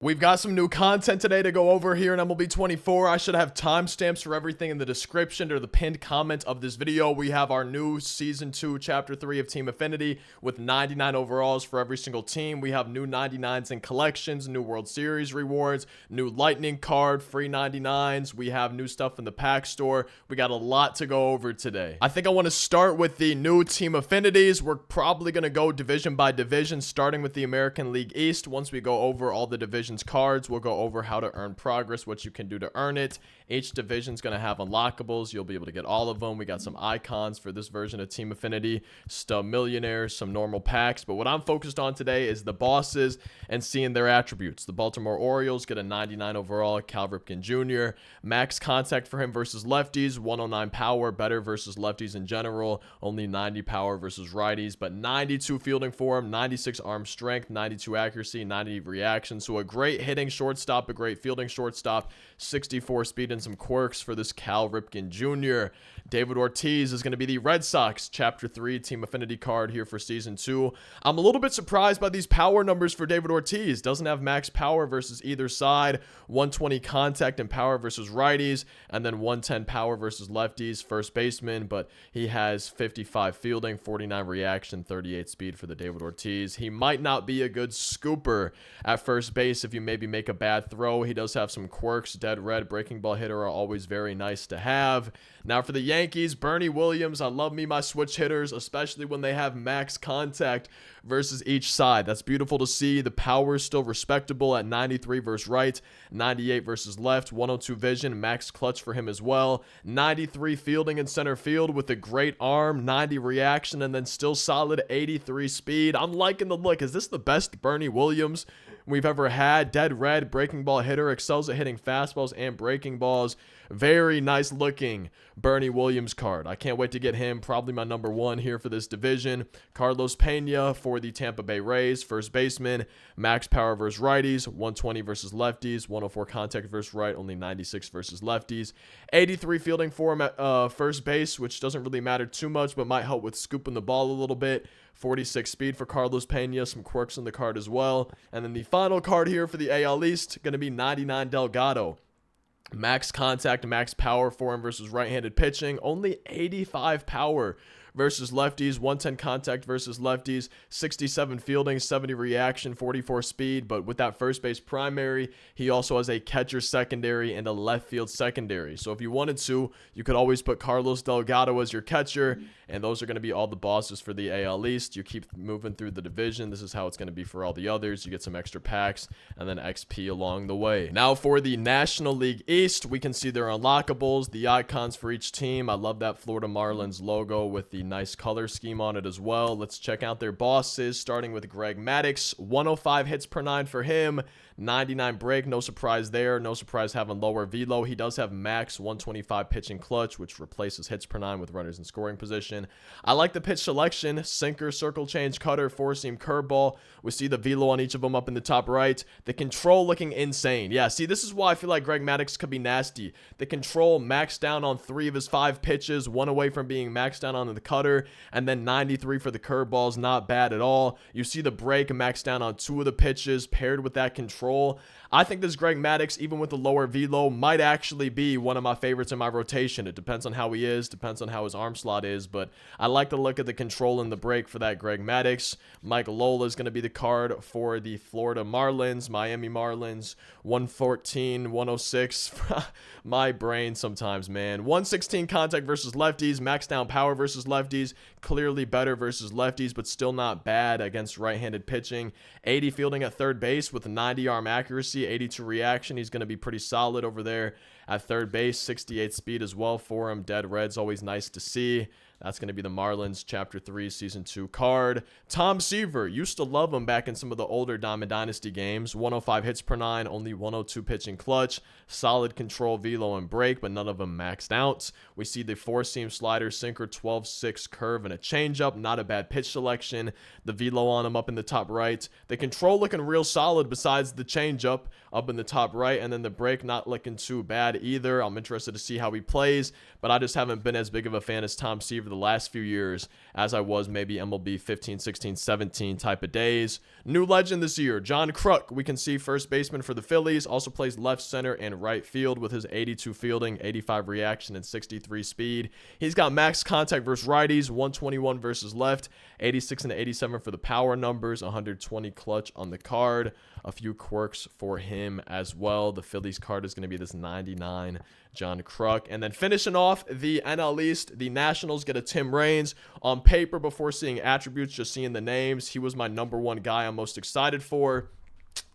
We've got some new content today to go over here in MLB 24. I should have timestamps for everything in the description or the pinned comment of this video. We have our new Season 2, Chapter 3 of Team Affinity with 99 overalls for every single team. We have new 99s in collections, new World Series rewards, new Lightning card, free 99s. We have new stuff in the pack store. We got a lot to go over today. I think I want to start with the new Team Affinities. We're probably going to go division by division, starting with the American League East. Once we go over all the divisions cards, we'll go over how to earn progress, what you can do to earn it. Each division is going to have unlockables. You'll be able to get all of them. We got some icons for this version of Team Affinity, Stub Millionaires, some normal packs. But what I'm focused on today is the bosses and seeing their attributes. The Baltimore Orioles get a 99 overall, Cal Ripken Jr. Max contact for him versus lefties, 109 power, better versus lefties in general. Only 90 power versus righties, but 92 fielding for him, 96 arm strength, 92 accuracy, 90 reaction. So a great hitting shortstop, a great fielding shortstop, 64 speed and some quirks for this Cal Ripken Jr. David Ortiz is going to be the Red Sox Chapter 3 Team Affinity card here for Season 2. I'm a little bit surprised by these power numbers for David Ortiz. Doesn't have max power versus either side, 120 contact and power versus righties, and then 110 power versus lefties, first baseman, but he has 55 fielding, 49 reaction, 38 speed for the David Ortiz. He might not be a good scooper at first base if you maybe make a bad throw. He does have some quirks. Dead red, breaking ball hitter are always very nice to have. Now for the Yankees, Bernie Williams. I love me my switch hitters, especially when they have max contact versus each side. That's beautiful to see. The power is still respectable at 93 versus right, 98 versus left, 102 vision, max clutch for him as well, 93 fielding in center field with a great arm, 90 reaction, and then still solid 83 speed. I'm liking the look. Is this the best Bernie Williams we've ever had? Dead red, breaking ball hitter, excels at hitting fastballs and breaking balls. Very nice looking Bernie Williams card. I can't wait to get him. Probably my number one here for this division. Carlos Pena for the Tampa Bay Rays, first baseman, max power versus righties, 120 versus lefties, 104 contact versus right, only 96 versus lefties, 83 fielding for him at first base, which doesn't really matter too much, but might help with scooping the ball a little bit. 46 speed for Carlos Pena, some quirks on the card as well. And then the final card here for the AL East, going to be 99 Delgado. Max contact, max power for him versus right-handed pitching. Only 85 power versus lefties, 110 contact versus lefties, 67 fielding, 70 reaction, 44 speed. But with that first base primary, he also has a catcher secondary and a left field secondary. So if you wanted to, you could always put Carlos Delgado as your catcher, and those are going to be all the bosses for the AL East. You keep moving through the division. This is how it's going to be for all the others. You get some extra packs and then XP along the way. Now for the National League East, we can see their unlockables, the icons for each team. I love that Florida Marlins logo with the nice color scheme on it as well. Let's check out their bosses, starting with Greg Maddux. 105 hits per 9 for him, 99 break. No surprise there. No surprise having lower velo. He does have max 125 pitching clutch, which replaces hits per 9 with runners in scoring position. I like the pitch selection: sinker, circle change, cutter, four-seam, curveball. We see the velo on each of them up in the top right. The control looking insane. Yeah, see, this is why I feel like Greg Maddux could be nasty. The control maxed down on 3 of his 5 pitches, 1 away from being maxed down on the cutter, and then 93 for the curveballs. Not bad at all. You see the break maxed down on 2 of the pitches paired with that control. I think this Greg Maddux, even with the lower velo, might actually be one of my favorites in my rotation. It depends on how he is, depends on how his arm slot is, but I like the look at the control and the break for that Greg Maddux. Mike Lola is going to be the card for the Florida Marlins, Miami Marlins, 114, 106. My brain sometimes, man. 116 contact versus lefties, max down power versus lefties, clearly better versus lefties, but still not bad against right-handed pitching. 80 fielding at third base with 90 arm accuracy, 82 reaction. He's going to be pretty solid over there at third base. 68 speed as well for him. Dead red's always nice to see. That's going to be the Marlins Chapter 3 Season 2 card. Tom Seaver, used to love him back in some of the older Diamond Dynasty games. 105 hits per 9, only 102 pitching clutch. Solid control, velo, and break, but none of them maxed out. We see the four-seam slider, sinker, 12-6 curve, and a changeup. Not a bad pitch selection. The velo on him up in the top right. The control looking real solid besides the changeup up in the top right, and then the break not looking too bad either. I'm interested to see how he plays, but I just haven't been as big of a fan as Tom Seaver the last few years as I was maybe MLB 15, 16, 17 type of days. New legend this year, John Kruk. We can see first baseman for the Phillies. Also plays left center and right field with his 82 fielding, 85 reaction, and 63 speed. He's got max contact versus righties, 121 versus left, 86 and 87 for the power numbers, 120 clutch on the card. A few quirks for him as well. The Phillies card is going to be this 99 John Kruk. And then finishing off the NL East, the Nationals get a Tim Raines. On paper, before seeing attributes, just seeing the names, he was my #1 guy I'm most excited for.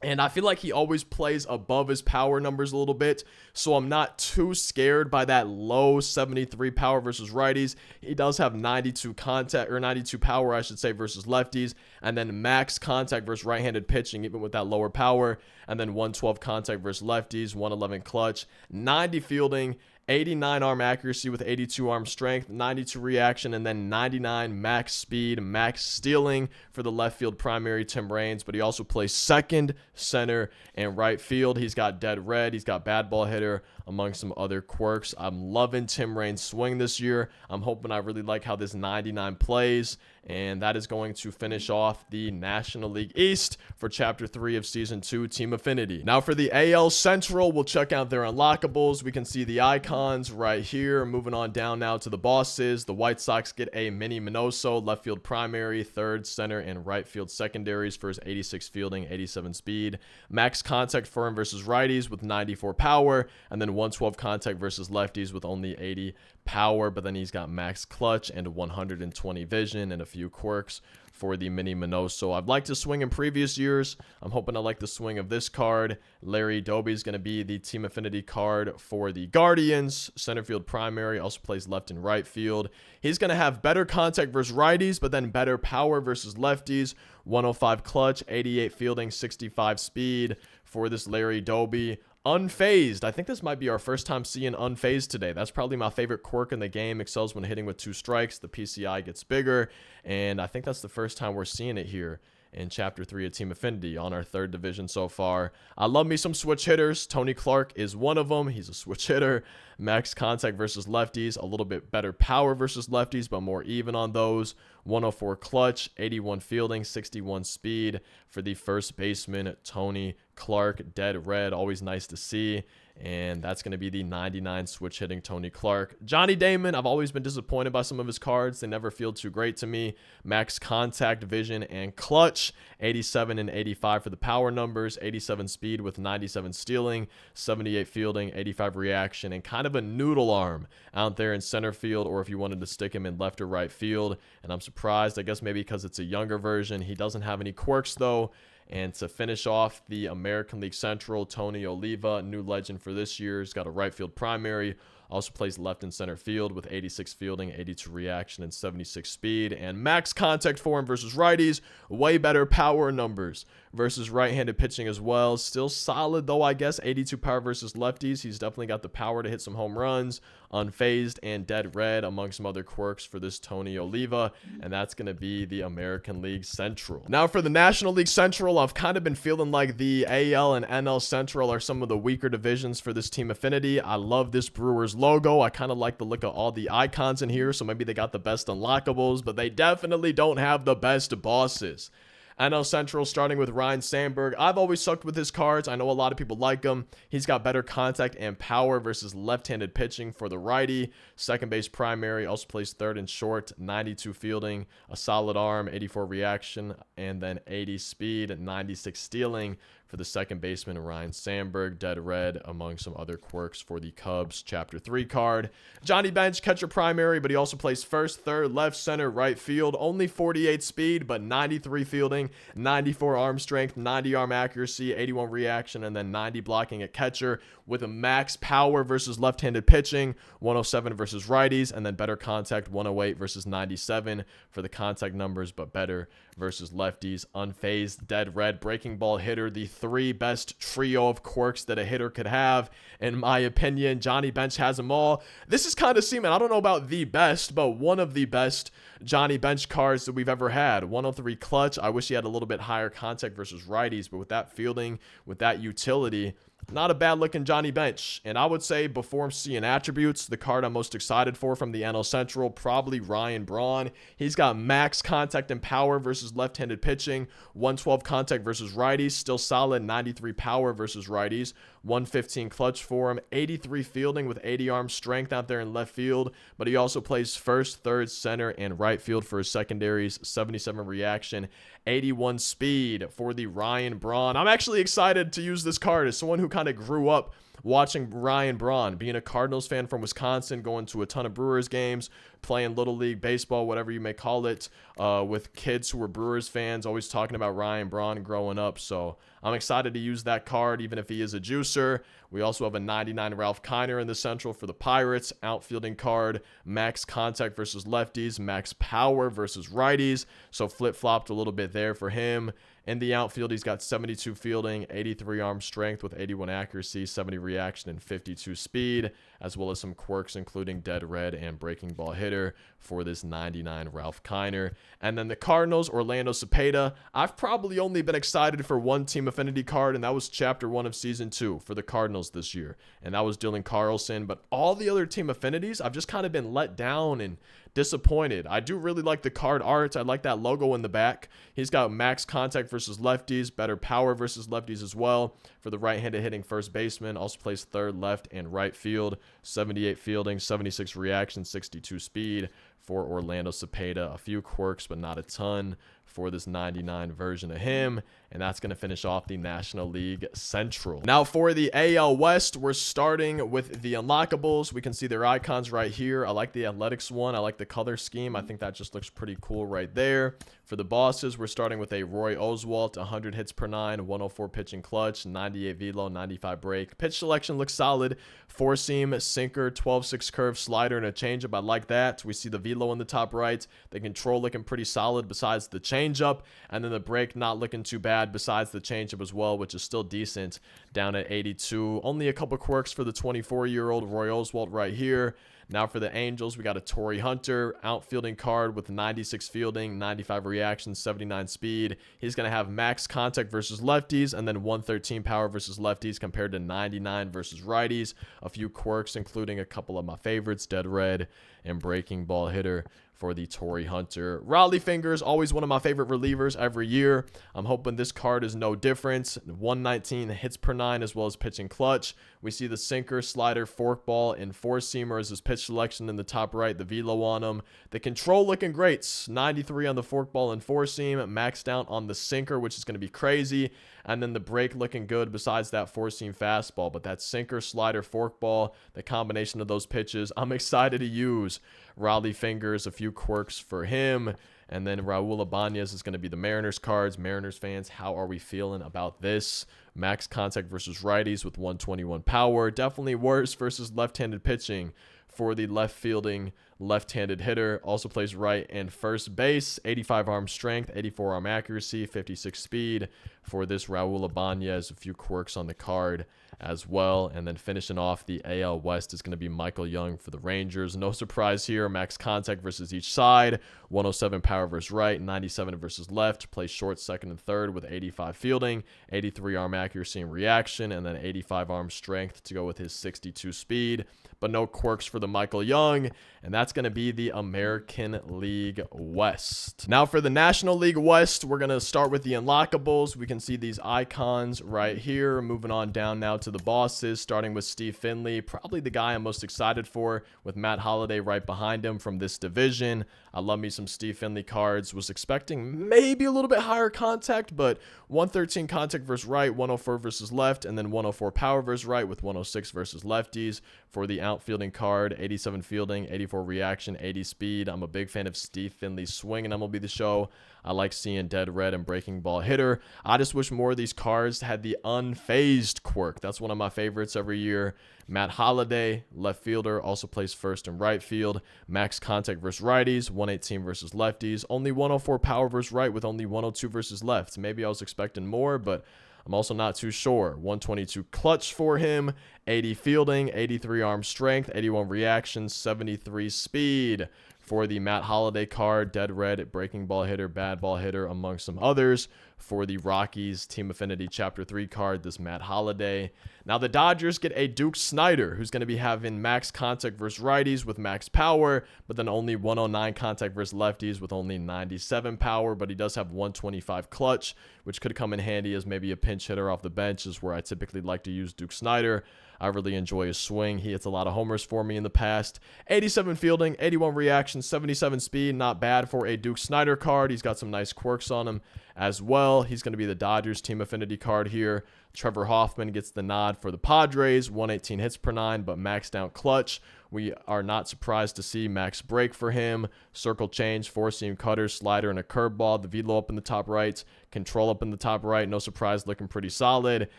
And I feel like he always plays above his power numbers a little bit, so I'm not too scared by that low 73 power versus righties. He does have 92 contact, or 92 power, I should say, versus lefties, and then max contact versus right-handed pitching, even with that lower power, and then 112 contact versus lefties, 111 clutch, 90 fielding, 89 arm accuracy with 82 arm strength, 92 reaction, and then 99 max speed, max stealing for the left field primary Tim Raines. But he also plays second, center, and right field. He's got dead red. He's got bad ball hitter, among some other quirks. I'm loving Tim Raines' swing this year. I'm hoping I really like how this 99 plays. And that is going to finish off the National League East for Chapter 3 of Season 2, Team Affinity. Now for the AL Central, we'll check out their unlockables. We can see the icons right here. Moving on down now to the bosses. The White Sox get a Mini Minoso, left field primary, third, center, and right field secondaries for his 86 fielding, 87 speed. Max contact for him versus righties with 94 power, and then 112 contact versus lefties with only 80 power, but then he's got max clutch and 120 vision and a few quirks for the Mini Minoso. I've liked his swing in previous years. I'm hoping I like the swing of this card. Larry Doby is going to be the Team Affinity card for the Guardians. Center field primary, also plays left and right field. He's going to have better contact versus righties, but then better power versus lefties. 105 clutch, 88 fielding, 65 speed for this Larry Doby. Unfazed. I think this might be our first time seeing unfazed today. That's probably my favorite quirk in the game. Excels when hitting with 2 strikes. The PCI gets bigger, and I think that's the first time we're seeing it here in Chapter 3 of Team Affinity on our 3rd division so far. I love me some switch hitters. Tony Clark is one of them. He's a switch hitter. Max contact versus lefties. A little bit better power versus lefties, but more even on those. 104 clutch, 81 fielding, 61 speed for the first baseman, Tony Clark. Dead red, always nice to see. And that's going to be the 99 switch hitting Tony Clark. Johnny Damon, I've always been disappointed by some of his cards. They never feel too great to me. Max contact, vision, and clutch. 87 and 85 for the power numbers. 87 speed with 97 stealing. 78 fielding, 85 reaction, and kind of a noodle arm out there in center field, or if you wanted to stick him in left or right field. And I'm surprised, I guess maybe because it's a younger version. He doesn't have any quirks though. And to finish off the American League Central, Tony Oliva, new legend for this year. He's got a right field primary. Also plays left and center field with 86 fielding, 82 reaction, and 76 speed. And max contact for him versus righties. Way better power numbers versus right-handed pitching as well. Still solid though, I guess. 82 power versus lefties. He's definitely got the power to hit some home runs. Unfazed and dead red among some other quirks for this Tony Oliva. And that's going to be the American League Central. Now for the National League Central, I've kind of been feeling like the AL and NL Central are some of the weaker divisions for this Team Affinity. I love this Brewers logo. I kind of like the look of all the icons in here, so maybe they got the best unlockables, but they definitely don't have the best bosses. NL Central, starting with Ryan Sandberg. I've always sucked with his cards. I know a lot of people like him. He's got better contact and power versus left-handed pitching for the righty. Second base primary, also plays third and short. 92 fielding, a solid arm, 84 reaction, and then 80 speed, 96 stealing for the second baseman, Ryan Sandberg. Dead red among some other quirks for the Cubs Chapter 3 card. Johnny Bench, catcher primary, but he also plays first, third, left, center, right field. Only 48 speed, but 93 fielding, 94 arm strength, 90 arm accuracy, 81 reaction, and then 90 blocking at catcher with a max power versus left-handed pitching, 107 versus righties, and then better contact, 108 versus 97 for the contact numbers, but better versus lefties. Unfazed, dead red, breaking ball hitter, the 3 best trio of quirks that a hitter could have, in my opinion. Johnny Bench has them all. This is kind of seeming, I don't know about the best, but one of the best Johnny Bench cards that we've ever had. 103 clutch. I wish he had a little bit higher contact versus righties, but with that fielding, with that utility, not a bad looking Johnny Bench. And I would say before seeing attributes, the card I'm most excited for from the NL Central, probably Ryan Braun. He's got max contact and power versus left-handed pitching, 112 contact versus righties, still solid, 93 power versus righties, 115 clutch for him, 83 fielding with 80 arm strength out there in left field, but he also plays first, third, center, and right field for his secondaries, 77 reaction, 81 speed for the Ryan Braun. I'm actually excited to use this card as someone who kind of grew up watching Ryan Braun, being a Cardinals fan from Wisconsin, going to a ton of Brewers games, playing Little League Baseball, whatever you may call it, with kids who were Brewers fans, always talking about Ryan Braun growing up. So I'm excited to use that card, even if he is a juicer. We also have a 99 Ralph Kiner in the Central for the Pirates, outfielding card, max contact versus lefties, max power versus righties. So flip-flopped a little bit there for him. In the outfield, he's got 72 fielding, 83 arm strength with 81 accuracy, 70 reaction, and 52 speed, as well as some quirks, including dead red and breaking ball hitter for this 99 Ralph Kiner. And then the Cardinals, Orlando Cepeda. I've probably only been excited for one Team Affinity card, and that was Chapter 1 of Season 2 for the Cardinals this year. And that was Dylan Carlson. But all the other Team Affinities, I've just kind of been let down and disappointed. I do really like the card art. I like that logo in the back. He's got max contact versus lefties, better power versus lefties as well. For the right-handed hitting first baseman, also plays third, left, and right field. 78 fielding, 76 reaction, 62 speed for Orlando Cepeda. A few quirks, but not a ton for this 99 version of him. And that's going to finish off the National League Central. Now for the AL West, we're starting with the unlockables. We can see their icons right here. I like the athletics one. I like the color scheme. I think that just looks pretty cool right there. For the bosses, we're starting with a Roy Oswalt, 100 hits per 9, 104 pitching clutch, 98 velo, 95 break. Pitch selection looks solid. Four seam, sinker, 12-6 curve, slider, and a changeup. I like that. We see the velo in the top right. The control looking pretty solid besides the changeup. And then the break not looking too bad besides the changeup as well, which is still decent, down at 82. Only a couple quirks for the 24-year-old Roy Oswalt right here. Now for the Angels, we got a Torrey Hunter, outfielding card with 96 fielding, 95 reaction, 79 speed. He's going to have max contact versus lefties and then 113 power versus lefties compared to 99 versus righties. A few quirks, including a couple of my favorites, dead red and breaking ball hitter for the Torrey Hunter. Raleigh Fingers, always one of my favorite relievers every year. I'm hoping this card is no different. 119 hits per 9 as well as pitching clutch. We see the sinker, slider, forkball, and four-seamer as his pitch selection in the top right, the velo on him. The control looking great. 93 on the forkball and four-seam, maxed out on the sinker, which is going to be crazy. And then the break looking good besides that four-seam fastball. But that sinker, slider, forkball, the combination of those pitches, I'm excited to use. Raleigh Fingers, a few quirks for him. And then Raul Ibanez is going to be the Mariners cards. Mariners fans, how are we feeling about this? Max contact versus righties with 121 power. Definitely worse versus left-handed pitching for the left fielding left-handed hitter. Also plays right and first base. 85 arm strength, 84 arm accuracy, 56 speed for this Raul Ibanez. A few quirks on the card as well. And then finishing off the AL West is going to be Michael Young for the Rangers. No surprise here. Max contact versus each side. 107 power versus right, 97 versus left. Plays short, second, and third with 85 fielding, 83 arm accuracy and reaction, and then 85 arm strength to go with his 62 speed. But no quirks for the Michael Young. And that's going to be the American League West. Now for the National League West, we're going to start with the unlockables. We can see these icons right here. Moving on down now to the bosses, starting with Steve Finley, probably the guy I'm most excited for, with Matt Holliday right behind him from this division. I love me some Steve Finley cards. Was expecting maybe a little bit higher contact, but 113 contact versus right, 104 versus left, and then 104 power versus right with 106 versus lefties for the outfielding card. 87 fielding, 84 reaction, 80 speed. I'm a big fan of Steve Finley's swing, and MLB The Show. I like seeing dead red and breaking ball hitter. I just wish more of these cards had the unfazed quirk. That's one of my favorites every year. Matt Holliday, left fielder, also plays first and right field. Max contact versus righties, 118 versus lefties. Only 104 power versus right with only 102 versus left. Maybe I was expecting more, but I'm also not too sure. 122 clutch for him, 80 fielding, 83 arm strength, 81 reaction, 73 speed for the Matt Holliday card, dead red, breaking ball hitter, bad ball hitter, among some others. For the Rockies Team Affinity Chapter 3 card, this Matt Holliday. Now the Dodgers get a Duke Snider, who's going to be having max contact versus righties with max power, but then only 109 contact versus lefties with only 97 power, but he does have 125 clutch, which could come in handy as maybe a pinch hitter off the bench is where I typically like to use Duke Snider. I really enjoy his swing. He hits a lot of homers for me in the past. 87 fielding, 81 reaction, 77 speed. Not bad for a Duke Snider card. He's got some nice quirks on him as well. He's going to be the Dodgers Team Affinity card here. Trevor Hoffman gets the nod for the Padres. 118 hits per 9, but maxed out clutch. We are not surprised to see max break for him. Circle change, four-seam cutter, slider, and a curveball. The velo up in the top right, control up in the top right. No surprise, looking pretty solid.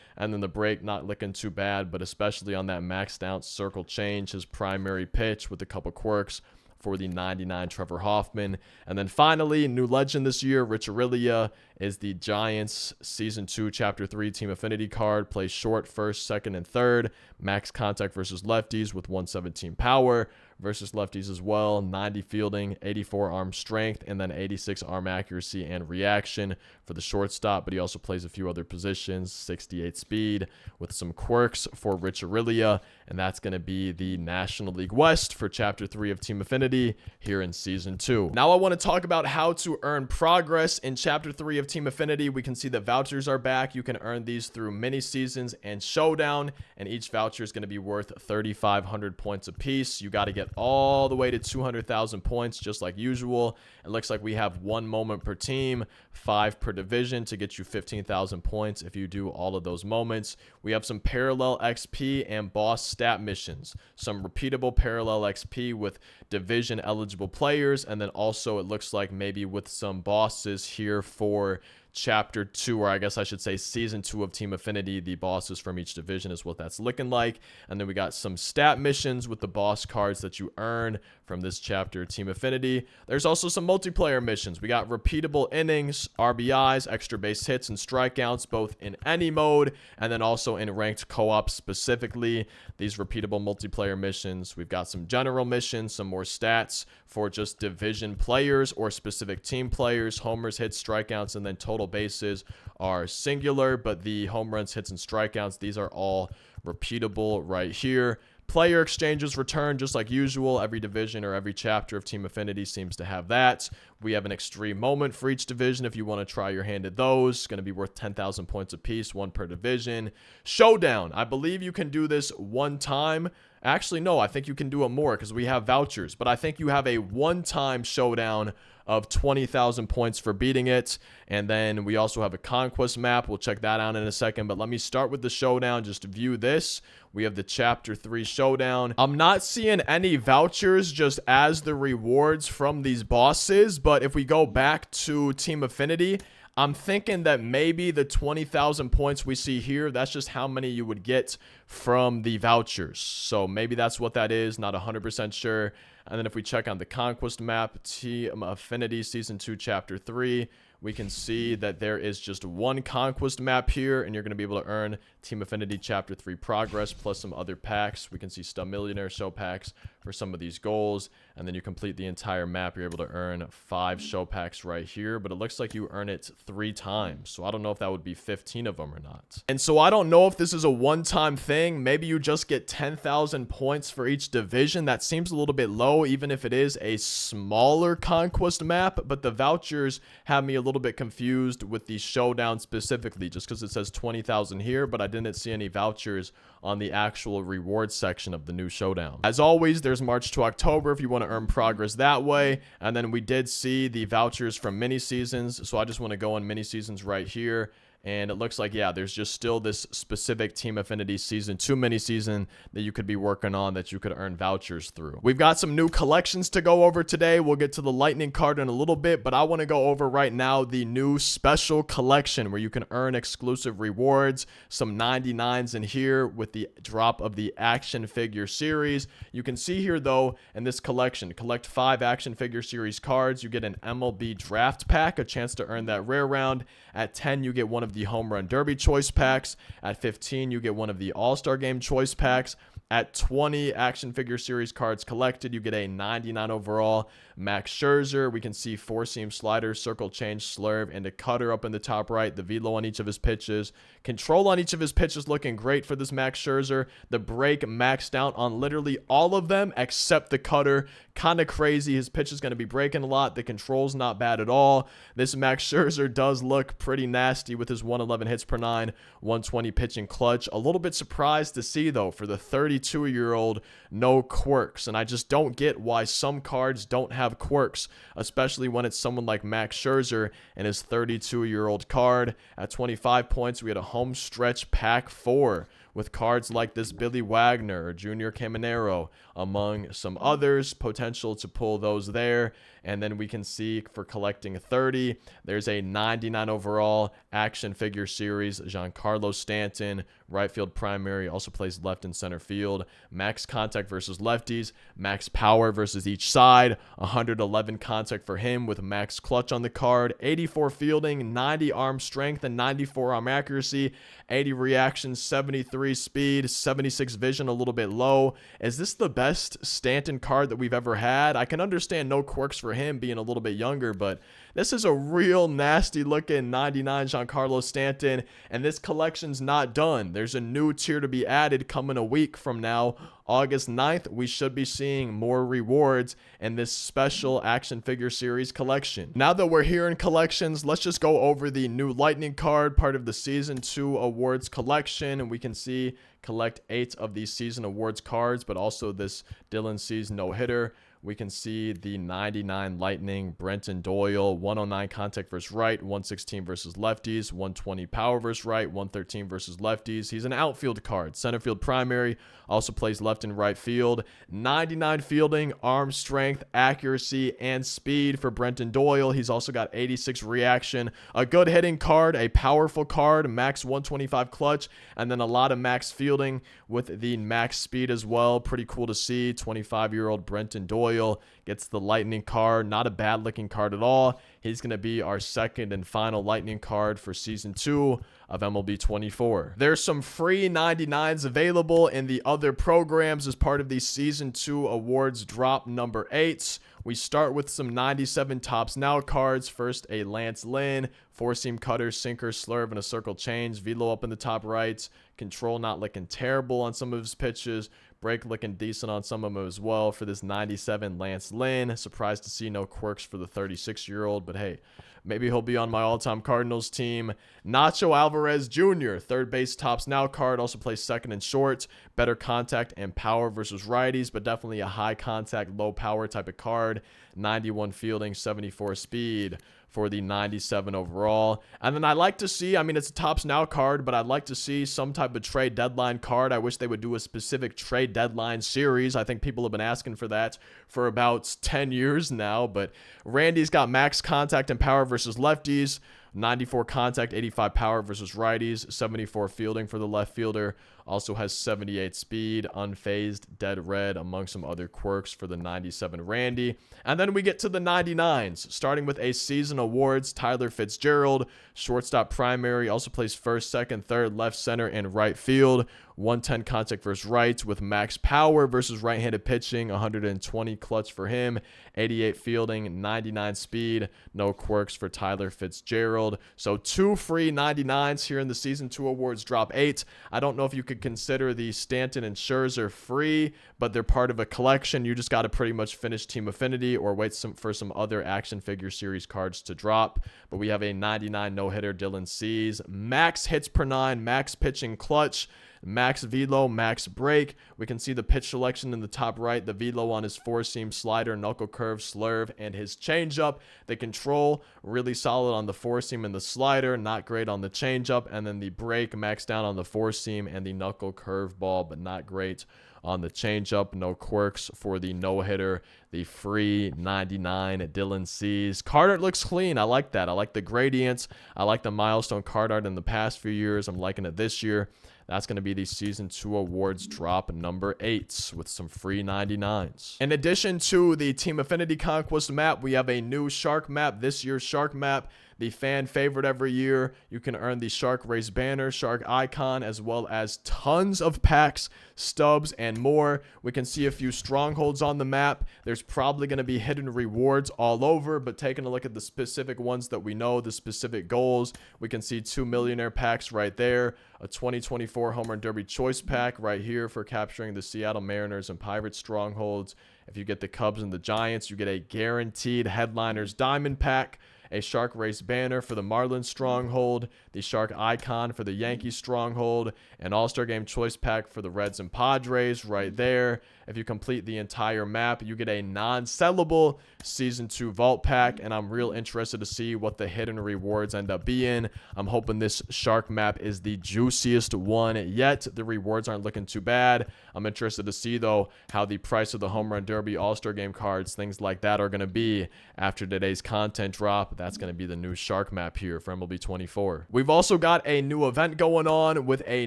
And then the break not looking too bad, but especially on that maxed out circle change, his primary pitch with a couple quirks for the 99 Trevor Hoffman. And then finally, new legend this year, Rich Aurelia is the Giants Season 2 Chapter 3 Team Affinity card. Plays short, first, second, and third. Max contact versus lefties with 117 power versus lefties as well. 90 fielding, 84 arm strength, and then 86 arm accuracy and reaction for the shortstop. But he also plays a few other positions. 68 speed with some quirks for Rich Aurelia. And that's going to be the National League West for Chapter 3 of Team Affinity here in Season 2. Now I want to talk about how to earn progress in Chapter 3 of Team Affinity. We can see that vouchers are back. You can earn these through mini seasons and showdown, and each voucher is going to be worth 3,500 points apiece. You got to get all the way to 200,000 points just like usual. It looks like we have 1 moment per team, 5 per division to get you 15,000 points if you do all of those moments. We have some parallel XP and boss stat missions, some repeatable parallel XP with division eligible players, and then also it looks like maybe with some bosses here for Chapter 2, or I guess I should say Season 2 of Team Affinity. The bosses from each division is what that's looking like. And then we got some stat missions with the boss cards that you earn from this chapter of Team Affinity. There's also some multiplayer missions. We got repeatable innings, RBIs, extra base hits, and strikeouts, both in any mode, and then also in ranked co-op specifically. These repeatable multiplayer missions. We've got some general missions, some more stats for just division players or specific team players. Homers, hits, strikeouts, and then total bases are singular, but the home runs, hits, and strikeouts, these are all repeatable right here. Player exchanges return just like usual. Every division or every chapter of Team Affinity seems to have that. We have an extreme moment for each division if you want to try your hand at those. It's going to be worth 10,000 points apiece, 1 per division. Showdown. I believe you can do this 1 time. Actually, no, I think you can do it more because we have vouchers. But I think you have a 1-time showdown of 20,000 points for beating it. And then we also have a conquest map. We'll check that out in a second. But let me start with the showdown. Just to view this, we have the Chapter 3 showdown. I'm not seeing any vouchers just as the rewards from these bosses. But if we go back to Team Affinity, I'm thinking that maybe the 20,000 points we see here, that's just how many you would get from the vouchers. So maybe that's what that is. Not 100% sure. And then if we check on the Conquest map, Team Affinity Season 2, Chapter 3, we can see that there is just 1 Conquest map here, and you're going to be able to earn Team Affinity Chapter 3 progress, plus some other packs. We can see Stud Millionaire show packs for some of these goals, and then you complete the entire map. You're able to earn 5 show packs right here, but it looks like you earn it 3 times, so I don't know if that would be 15 of them or not. And so I don't know if this is a one-time thing. Maybe you just get 10,000 points for each division. That seems a little bit low, even if it is a smaller Conquest map, but the vouchers have me a little bit confused with the showdown specifically, just because it says 20,000 here, but I didn't see any vouchers on the actual reward section of the new showdown. As always, there's March to October if you want to earn progress that way. And then we did see the vouchers from mini seasons, so I just want to go on mini seasons right here. And it looks like, yeah, there's just still this specific Team Affinity Season 2 mini season that you could be working on that you could earn vouchers through. We've got some new collections to go over today. We'll get to the Lightning card in a little bit, but I want to go over right now the new special collection where you can earn exclusive rewards, some 99s in here with the drop of the action figure series. You can see here, though, in this collection, collect 5 action figure series cards. You get an MLB draft pack, a chance to earn that rare round. At 10, you get one of the Home Run Derby choice packs. At 15, you get one of the All-Star Game choice packs. At 20 action figure series cards collected, you get a 99 overall Max Scherzer. We can see four-seam slider, circle change, slurve, and a cutter up in the top right. The velo on each of his pitches. Control on each of his pitches looking great for this Max Scherzer. The break maxed out on literally all of them except the cutter. Kind of crazy. His pitch is going to be breaking a lot. The control's not bad at all. This Max Scherzer does look pretty nasty with his 111 hits per 9, 120 pitching clutch. A little bit surprised to see, though, for the 32-year-old, no quirks. And I just don't get why some cards don't have quirks, especially when it's someone like Max Scherzer and his 32-year-old card. At 25 points, we had a home stretch pack 4 with cards like this Billy Wagner or Junior Caminero, among some others. Potential to pull those there. And then we can see for collecting 30, there's a 99 overall action figure series, Giancarlo Stanton, right field primary, also plays left and center field. Max contact versus lefties, max power versus each side, 111 contact for him with max clutch on the card, 84 fielding, 90 arm strength, and 94 arm accuracy, 80 reaction, 73 speed, 76 vision, a little bit low. Is this the best Stanton card that we've ever had? I can understand no quirks for him being a little bit younger, but this is a real nasty looking 99 Giancarlo Stanton, and this collection's not done. There's a new tier to be added coming a week from now. August 9th, we should be seeing more rewards in this special action figure series collection. Now that we're here in collections, let's just go over the new Lightning card, part of the Season 2 awards collection, and we can see collect 8 of these season awards cards, but also this Dylan Cease no-hitter. We can see the 99 Lightning, Brenton Doyle, 109 contact versus right, 116 versus lefties, 120 power versus right, 113 versus lefties. He's an outfield card, center field primary, also plays left and right field. 99 fielding, arm strength, accuracy, and speed for Brenton Doyle. He's also got 86 reaction, a good hitting card, a powerful card, max 125 clutch, and then a lot of max fielding with the max speed as well. Pretty cool to see. 25-year-old Brenton Doyle gets the Lightning card. Not a bad looking card at all. He's going to be our second and final Lightning card for Season 2 of MLB 24. There's some free 99s available in the other programs as part of the Season 2 awards drop number 8. We start with some 97 Tops Now cards. First, a Lance Lynn, four-seam cutter, sinker, slurve, and a circle change. Velo up in the top right. Control not looking terrible on some of his pitches. Break looking decent on some of them as well for this 97 Lance Lynn. Surprised to see no quirks for the 36-year-old, but hey, maybe he'll be on my all-time Cardinals team. Nacho Alvarez Jr., third base Tops Now card, also plays second and short. Better contact and power versus righties, but definitely a high contact, low power type of card. 91 fielding, 74 speed for the 97 overall. And then I like to see, I mean, it's a Tops Now card, but I'd like to see some type of trade deadline card. I wish they would do a specific trade deadline series. I think people have been asking for that for about 10 years now, but Randy's got max contact and power versus lefties, 94 contact, 85 power versus righties, 74 fielding for the left fielder. Also has 78 speed, unfazed, dead red, among some other quirks for the 97 Randy. And then we get to the 99s, starting with a season awards. Tyler Fitzgerald, shortstop primary, also plays first, second, third, left, center, and right field. 110 contact versus rights with max power versus right-handed pitching, 120 clutch for him, 88 fielding, 99 speed, no quirks for Tyler Fitzgerald. So 2 free 99s here in the Season 2 awards drop 8. I don't know if you could consider the Stanton and Scherzer free, but they're part of a collection. You just got to pretty much finish Team Affinity or wait for some other action figure series cards to drop. But we have a 99 no-hitter Dylan Cease, max hits per 9, max pitching clutch, max velo, max break. We can see the pitch selection in the top right, the velo on his four-seam slider, knuckle curve, slurve, and his changeup. The control, really solid on the four-seam and the slider, not great on the changeup, and then the break, maxed down on the four-seam and the knuckle curve ball, but not great on the changeup. No quirks for the no-hitter, the free 99 Dylan Cease. Card art looks clean. I like that. I like the gradients. I like the milestone card art in the past few years. I'm liking it this year. That's going to be the Season 2 awards drop number 8 with some free 99s. In addition to the Team Affinity Conquest map, we have a new Shark map. This year's Shark map, the fan favorite every year. You can earn the Shark Race banner, Shark Icon, as well as tons of packs, stubs, and more. We can see a few strongholds on the map. There's probably going to be hidden rewards all over, but taking a look at the specific ones that we know, the specific goals, we can see 2 millionaire packs right there, a 2024 Home Run Derby choice pack right here for capturing the Seattle Mariners and Pirates strongholds. If you get the Cubs and the Giants, you get a guaranteed Headliners Diamond pack, a Shark Race banner for the Marlins stronghold, the Shark Icon for the Yankees stronghold, an All-Star Game choice pack for the Reds and Padres right there. If you complete the entire map, you get a non-sellable Season 2 Vault pack, and I'm real interested to see what the hidden rewards end up being. I'm hoping this Shark map is the juiciest one yet. The rewards aren't looking too bad. I'm interested to see, though, how the price of the Home Run Derby, All-Star Game cards, things like that are going to be after today's content drop. That's going to be the new Shark map here for MLB 24. We've also got a new event going on with a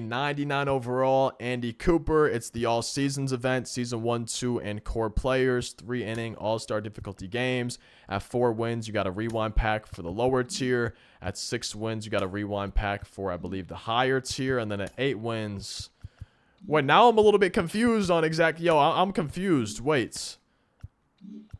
99 overall Andy Cooper. It's the All Seasons event, Season 1, 2, and core players, 3-inning All-Star difficulty games. At 4 wins, you got a rewind pack for the lower tier. At 6 wins, you got a rewind pack for, I believe, the higher tier. And then at 8 wins... Wait, now I'm a little bit confused on exact... Yo, I'm confused. Wait.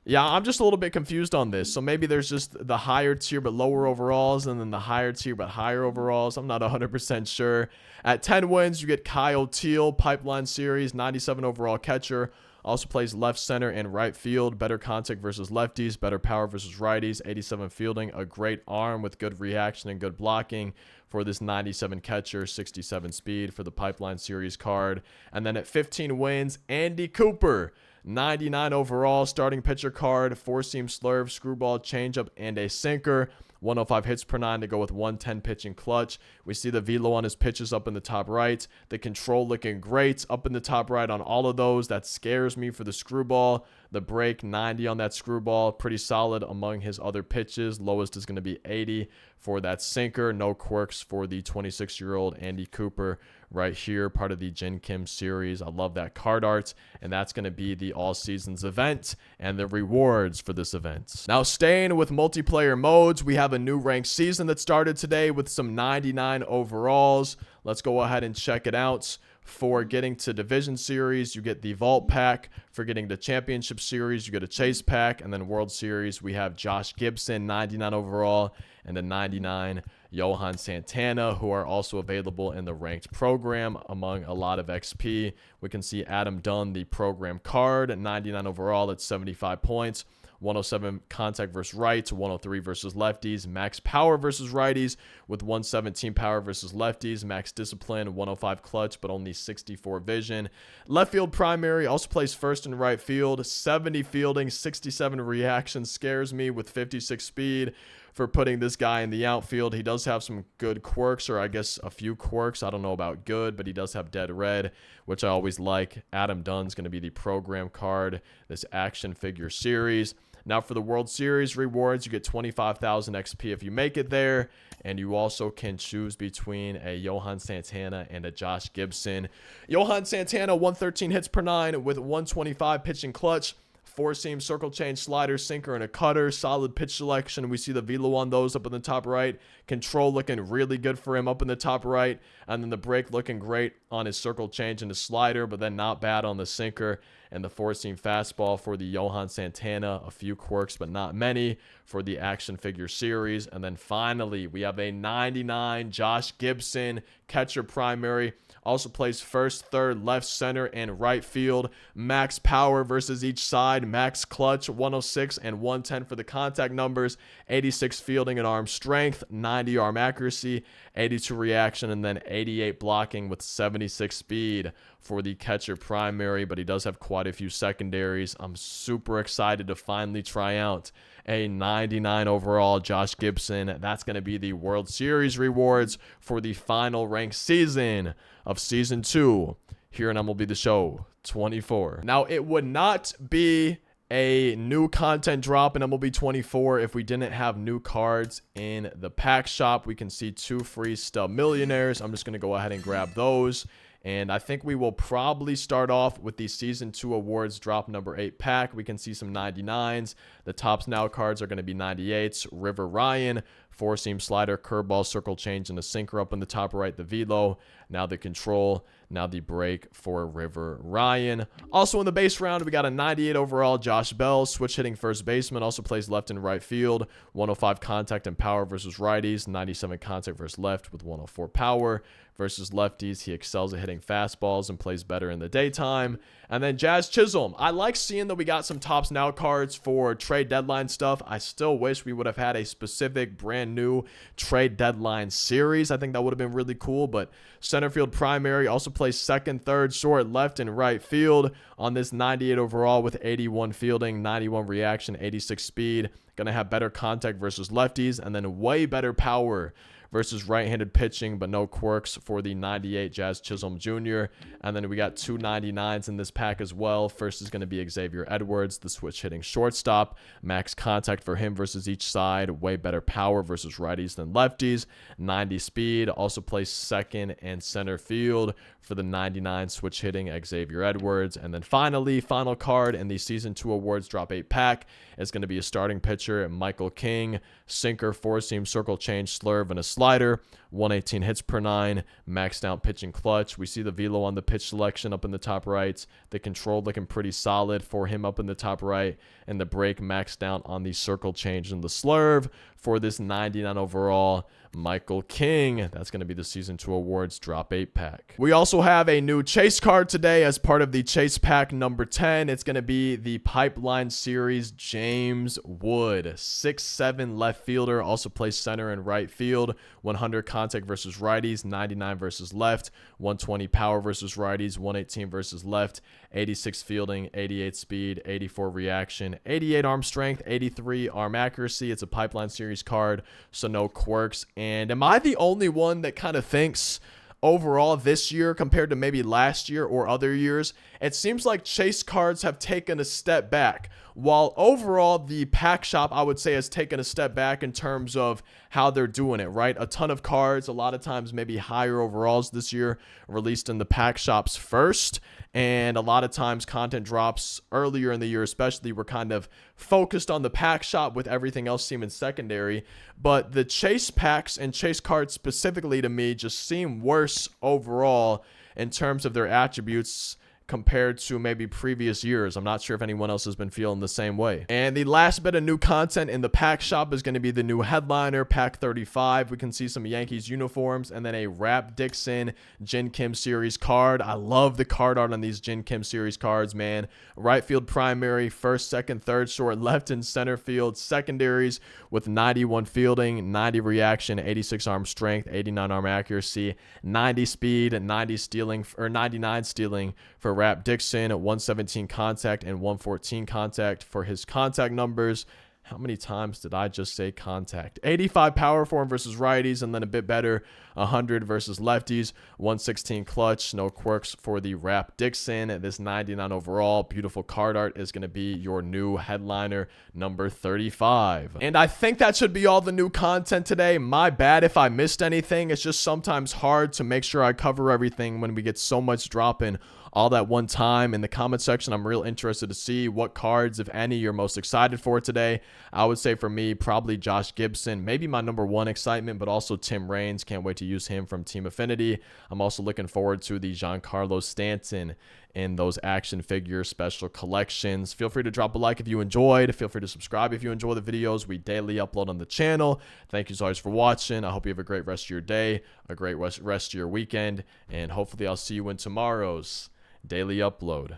Yeah, I'm just a little bit confused on this. So maybe there's just the higher tier but lower overalls, and then the higher tier but higher overalls. I'm not 100% sure. At 10 wins, you get Kyle Teal, Pipeline Series, 97 overall catcher. Also plays left center and right field. Better contact versus lefties. Better power versus righties. 87 fielding. A great arm with good reaction and good blocking for this 97 catcher. 67 speed for the Pipeline Series card. And then at 15 wins, Andy Cooper. 99 overall starting pitcher card. 4-seam slurve, screwball, changeup, and a sinker. 105 hits per 9 to go with 110 pitching clutch. We see the velo on his pitches up in the top right. The control looking great up in the top right on all of those. That scares me for the screwball. The break, 90 on that screwball. Pretty solid among his other pitches. Lowest is going to be 80 for that sinker. No quirks for the 26-year-old Andy Cooper right here. Part of the Jin Kim series. I love that card art. And that's going to be the All Seasons event and the rewards for this event. Now, staying with multiplayer modes, we have a new ranked season that started today with some 99 overalls. Let's go ahead and check it out. For getting to Division Series, you get the Vault Pack. For getting to Championship Series, you get a Chase Pack. And then World Series, we have Josh Gibson, 99 overall, and the 99 Johan Santana, who are also available in the ranked program among a lot of XP. We can see Adam Dunn, the program card, at 99 overall at 75 points. 107 contact versus rights, 103 versus lefties, max power versus righties with 117 power versus lefties, max discipline, 105 clutch, but only 64 vision. Left field primary, also plays first and right field, 70 fielding, 67 reaction, scares me with 56 speed for putting this guy in the outfield. He does have some good quirks, or I guess a few quirks. I don't know about good, but he does have dead red, which I always like. Adam Dunn's going to be the program card, this action figure series. Now for the World Series rewards, you get 25,000 XP if you make it there, and you also can choose between a Johan Santana and a Josh Gibson. Johan Santana, 113 hits per 9 with 125 pitching clutch. 4-seam, circle change, slider, sinker, and a cutter. Solid pitch selection. We see the velo on those up in the top right. Control looking really good for him up in the top right. And then the break looking great on his circle change and his slider, but then not bad on the sinker. And the 4-seam fastball for the Johan Santana. A few quirks, but not many for the action figure series. And then finally, we have a 99 Josh Gibson catcher primary. Also plays first, third, left, center, and right field. Max power versus each side. Max clutch, 106 and 110 for the contact numbers. 86 fielding and arm strength. 90 arm accuracy. 82 reaction, and then 88 blocking with 76 speed for the catcher primary. But he does have quite a few secondaries. I'm super excited to finally try out a 99 overall Josh Gibson. That's going to be the World Series rewards for the final ranked season of Season 2 here in MLB The Show 24. Now, it would not be a new content drop in MLB 24 if we didn't have new cards in the pack shop. We can see 2 free stub millionaires. I'm just going to go ahead and grab those And I think we will probably start off with the Season 2 Awards drop number 8 pack. We can see some 99s. The tops now cards are going to be 98s. River Ryan, 4-seam slider, curveball, circle change, and a sinker up in the top right. The velo, now the control, now the break for River Ryan. Also in the base round, we got a 98 overall Josh Bell, switch hitting first baseman, also plays left and right field. 105 contact and power versus righties, 97 contact versus left with 104 power. Versus lefties, he excels at hitting fastballs and plays better in the daytime. And then Jazz Chisholm. I like seeing that we got some tops now cards for trade deadline stuff. I still wish we would have had a specific brand new trade deadline series. I think that would have been really cool. But center field primary, also plays second, third, short, left, and right field on this 98 overall with 81 fielding, 91 reaction, 86 speed. Gonna have better contact versus lefties, and then way better power versus right-handed pitching, but no quirks for the 98 Jazz Chisholm Jr. And then we got 2 99s in this pack as well. First is going to be Xavier Edwards, the switch hitting shortstop. Max contact for him versus each side. Way better power versus righties than lefties. 90 speed. Also plays second and center field for the 99 switch hitting Xavier Edwards. And then finally, final card in the Season 2 Awards Drop 8 pack is going to be a starting pitcher, Michael King. Sinker, 4-seam, circle change, slurve, and a slider. 118 hits per 9, maxed out pitching clutch. We see the velo on the pitch selection up in the top right. The control looking pretty solid for him up in the top right. And the break maxed out on the circle change and the slurve for this 99 overall Michael King. That's going to be the Season 2 Awards Drop 8 pack. We also have a new chase card today as part of the chase pack number 10. It's going to be the Pipeline Series James Wood. 6'7" left fielder, also plays center and right field. 100 contact versus righties, 99 versus left, 120 power versus righties, 118 versus left, 86 fielding, 88 speed, 84 reaction, 88 arm strength, 83 arm accuracy. It's a Pipeline Series card, so no quirks. And am I the only one that kind of thinks overall this year compared to maybe last year or other years, it seems like chase cards have taken a step back? While overall the pack shop, I would say, has taken a step back in terms of how they're doing it, right? A ton of cards, a lot of times maybe higher overalls this year, released in the pack shops first. And a lot of times content drops earlier in the year, especially, were kind of focused on the pack shop with everything else seeming secondary. But the chase packs and chase cards specifically to me just seem worse overall in terms of their attributes compared to maybe previous years. I'm not sure if anyone else has been feeling the same way. And the last bit of new content in the pack shop is going to be the new headliner, pack 35. We can see some Yankees uniforms and then a Rap Dixon Jin Kim series card. I love the card art on these Jin Kim series cards, man. Right field primary, first, second, third, short, left, and center field secondaries with 91 fielding, 90 reaction, 86 arm strength, 89 arm accuracy, 90 speed, 90 stealing, or 99 stealing for Rap Dixon, 117 contact and 114 contact for his contact numbers. How many times did I just say contact? 85 power for him versus righties, and then a bit better, 100 versus lefties, 116 clutch, no quirks for the Rap Dixon. This 99 overall, beautiful card art is going to be your new headliner, number 35. And I think that should be all the new content today. My bad if I missed anything. It's just sometimes hard to make sure I cover everything when we get so much dropping all that one time. In the comment section, I'm real interested to see what cards, if any, you're most excited for today. I would say for me, probably Josh Gibson, maybe my number one excitement, but also Tim Raines. Can't wait to use him from Team Affinity. I'm also looking forward to the Giancarlo Stanton in those action figure special collections. Feel free to drop a like if you enjoyed. Feel free to subscribe if you enjoy the videos we daily upload on the channel. Thank you so much for watching. I hope you have a great rest of your day, a great rest of your weekend, and hopefully I'll see you in tomorrow's daily upload.